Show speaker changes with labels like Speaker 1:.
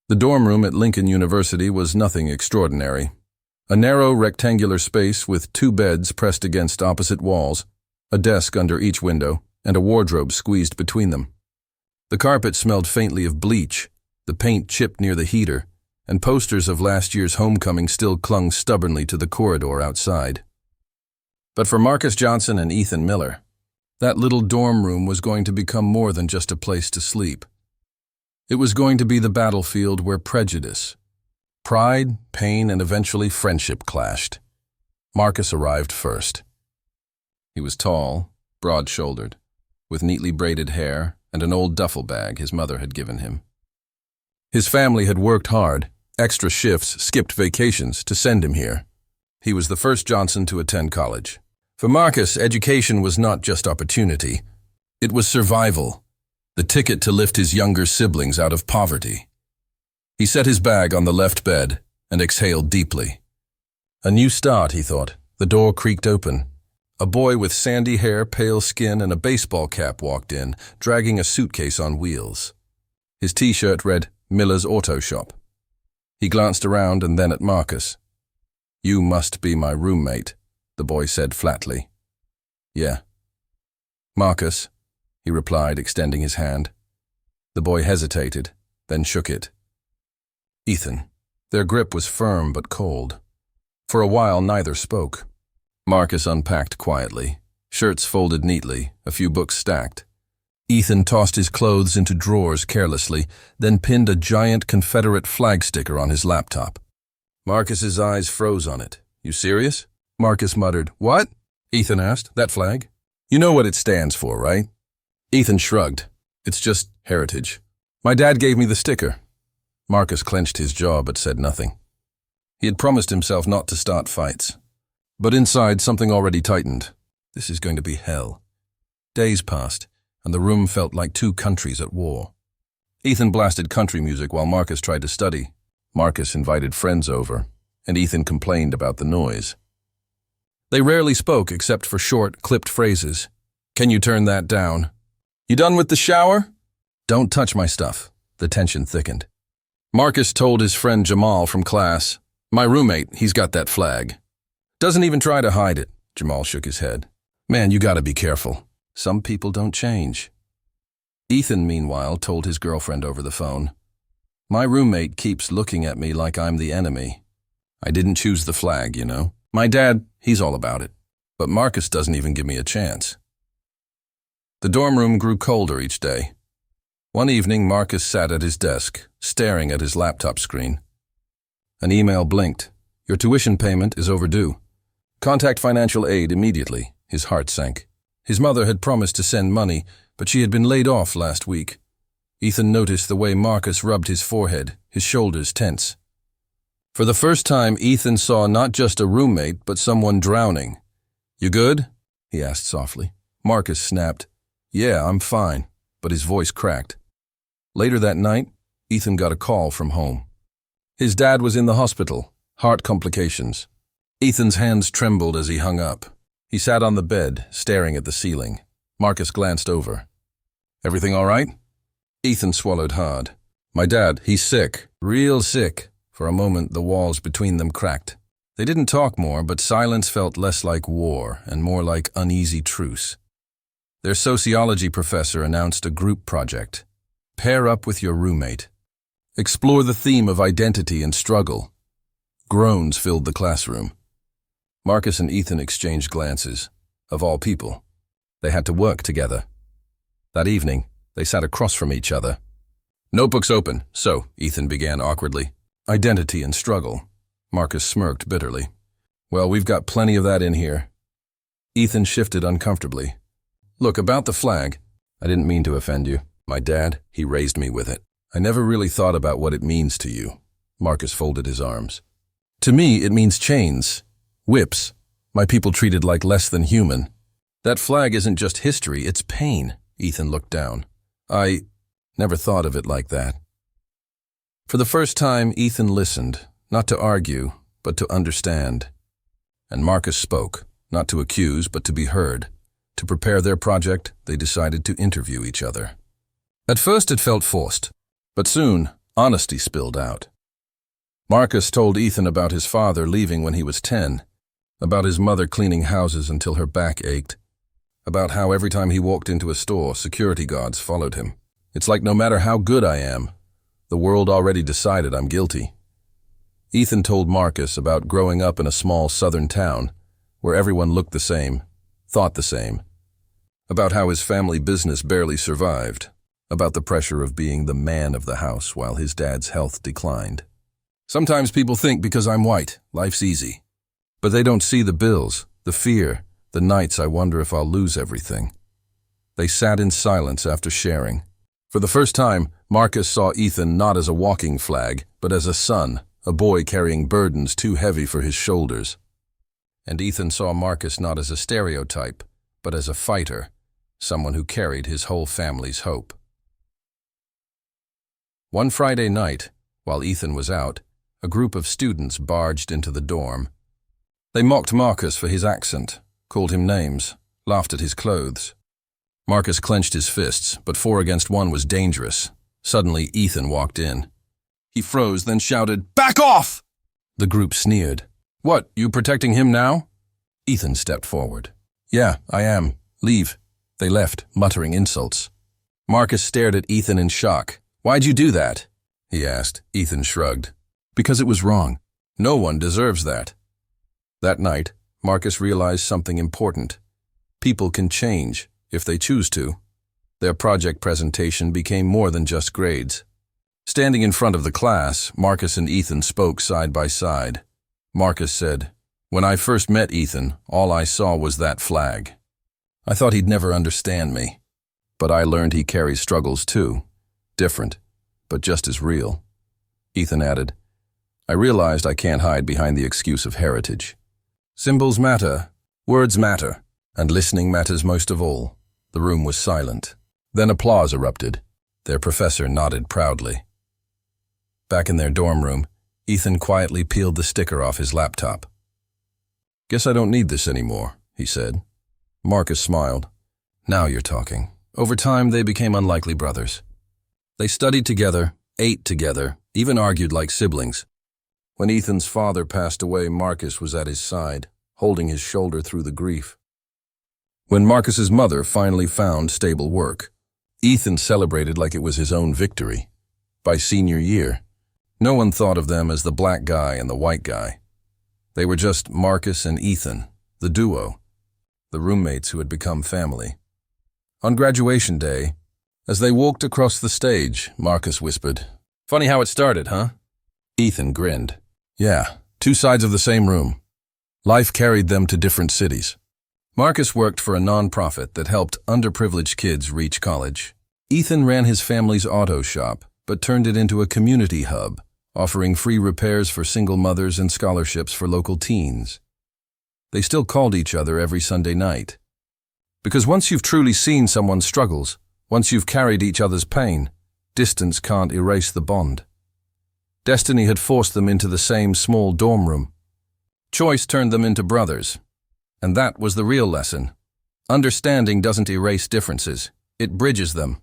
Speaker 1: The dorm room at Lincoln University was nothing extraordinary. A narrow rectangular space with 2 beds pressed against opposite walls, a desk under each window, and a wardrobe squeezed between them. The carpet smelled faintly of bleach, the paint chipped near the heater, and posters of last year's homecoming still clung stubbornly to the corridor outside. But for Marcus Johnson and Ethan Miller, that little dorm room was going to become more than just a place to sleep. It was going to be the battlefield where prejudice, pride, pain, and eventually friendship clashed. Marcus arrived first. He was tall, broad-shouldered, with neatly braided hair and an old duffel bag his mother had given him. His family had worked hard, extra shifts, skipped vacations to send him here. He was the first Johnson to attend college. For Marcus, education was not just opportunity. It was survival, the ticket to lift his younger siblings out of poverty. He set his bag on the left bed and exhaled deeply. A new start, he thought. The door creaked open. A boy with sandy hair, pale skin, and a baseball cap walked in, dragging a suitcase on wheels. His t-shirt read, "Miller's Auto Shop." He glanced around and then at Marcus. "You must be my roommate," the boy said flatly. "Yeah." "Marcus," he replied, extending his hand. The boy hesitated, then shook it. "Ethan." Their grip was firm but cold. For a while, neither spoke. Marcus unpacked quietly, shirts folded neatly, a few books stacked. Ethan tossed his clothes into drawers carelessly, then pinned a giant Confederate flag sticker on his laptop. Marcus's eyes froze on it. "You serious?" Marcus muttered. "What?" Ethan asked. "That flag? You know what it stands for, right?" Ethan shrugged. "It's just heritage. My dad gave me the sticker." Marcus clenched his jaw but said nothing. He had promised himself not to start fights. But inside, something already tightened. This is going to be hell. Days passed, and the room felt like 2 countries at war. Ethan blasted country music while Marcus tried to study. Marcus invited friends over, and Ethan complained about the noise. They rarely spoke except for short, clipped phrases. "Can you turn that down?" "You done with the shower?" "Don't touch my stuff." The tension thickened. Marcus told his friend Jamal from class, "My roommate, he's got that flag." "Doesn't even try to hide it." Jamal shook his head. "Man, you gotta be careful. Some people don't change." Ethan, meanwhile, told his girlfriend over the phone, "My roommate keeps looking at me like I'm the enemy. I didn't choose the flag, you know. My dad, he's all about it. But Marcus doesn't even give me a chance." The dorm room grew colder each day. One evening, Marcus sat at his desk, staring at his laptop screen. An email blinked. "Your tuition payment is overdue. Contact financial aid immediately." His heart sank. His mother had promised to send money, but she had been laid off last week. Ethan noticed the way Marcus rubbed his forehead, his shoulders tense. For the first time, Ethan saw not just a roommate, but someone drowning. "You good?" he asked softly. Marcus snapped, "Yeah, I'm fine," but his voice cracked. Later that night, Ethan got a call from home. His dad was in the hospital, heart complications. Ethan's hands trembled as he hung up. He sat on the bed, staring at the ceiling. Marcus glanced over. "Everything all right?" Ethan swallowed hard. "My dad, he's sick, real sick." For a moment, the walls between them cracked. They didn't talk more, but silence felt less like war and more like uneasy truce. Their sociology professor announced a group project. Pair up with your roommate. Explore the theme of identity and struggle. Groans filled the classroom. Marcus and Ethan exchanged glances. Of all people, they had to work together. That evening, they sat across from each other. "Notebooks open, so," Ethan began awkwardly. "Identity and struggle." Marcus smirked bitterly. "Well, we've got plenty of that in here." Ethan shifted uncomfortably. "Look, about the flag, I didn't mean to offend you. My dad, he raised me with it. I never really thought about what it means to you." Marcus folded his arms. "To me, it means chains, whips, my people treated like less than human. That flag isn't just history, it's pain." Ethan looked down. "I never thought of it like that." For the first time, Ethan listened, not to argue, but to understand. And Marcus spoke, not to accuse, but to be heard. To prepare their project, they decided to interview each other. At first it felt forced, but soon, Honesty spilled out. Marcus told Ethan about his father leaving when he was 10, about his mother cleaning houses until her back ached, about how every time he walked into a store, security guards followed him. It's like no matter how good I am, the world already decided I'm guilty. Ethan told Marcus about growing up in a small southern town where everyone looked the same, thought the same, about how his family business barely survived, about the pressure of being the man of the house while his dad's health declined. Sometimes people think because I'm white, life's easy. But they don't see the bills, the fear, the nights I wonder if I'll lose everything. They sat in silence after sharing. For the first time, Marcus saw Ethan not as a walking flag, but as a son, a boy carrying burdens too heavy for his shoulders. And Ethan saw Marcus not as a stereotype, but as a fighter, someone who carried his whole family's hope. One Friday night, while Ethan was out, a group of students barged into the dorm. They mocked Marcus for his accent, called him names, laughed at his clothes. Marcus clenched his fists, but 4 against 1 was dangerous. Suddenly, Ethan walked in. He froze, then shouted, "Back off!" The group sneered. "What, you protecting him now?" Ethan stepped forward. "Yeah, I am. Leave." They left, muttering insults. Marcus stared at Ethan in shock. "Why'd you do that?" he asked. Ethan shrugged. "Because it was wrong. No one deserves that." That night, Marcus realized something important. People can change, if they choose to. Their project presentation became more than just grades. Standing in front of the class, Marcus and Ethan spoke side by side. Marcus said, "When I first met Ethan, all I saw was that flag. I thought he'd never understand me. But I learned he carries struggles too. Different, but just as real." Ethan added, "I realized I can't hide behind the excuse of heritage. Symbols matter, words matter, and listening matters most of all." The room was silent. Then applause erupted. Their professor nodded proudly. Back in their dorm room, Ethan quietly peeled the sticker off his laptop. "Guess I don't need this anymore," he said. Marcus smiled. "Now you're talking." Over time, they became unlikely brothers. They studied together, ate together, even argued like siblings. When Ethan's father passed away, Marcus was at his side, holding his shoulder through the grief. When Marcus's mother finally found stable work, Ethan celebrated like it was his own victory. By senior year, no one thought of them as the black guy and the white guy. They were just Marcus and Ethan, the duo, the roommates who had become family. On graduation day, as they walked across the stage, Marcus whispered, "Funny how it started, huh?" Ethan grinned. "Yeah, 2 sides of the same room. Life carried them to different cities." Marcus worked for a nonprofit that helped underprivileged kids reach college. Ethan ran his family's auto shop, but turned it into a community hub, offering free repairs for single mothers and scholarships for local teens. They still called each other every Sunday night. Because once you've truly seen someone's struggles, once you've carried each other's pain, distance can't erase the bond. Destiny had forced them into the same small dorm room. Choice turned them into brothers. And that was the real lesson. Understanding doesn't erase differences, it bridges them.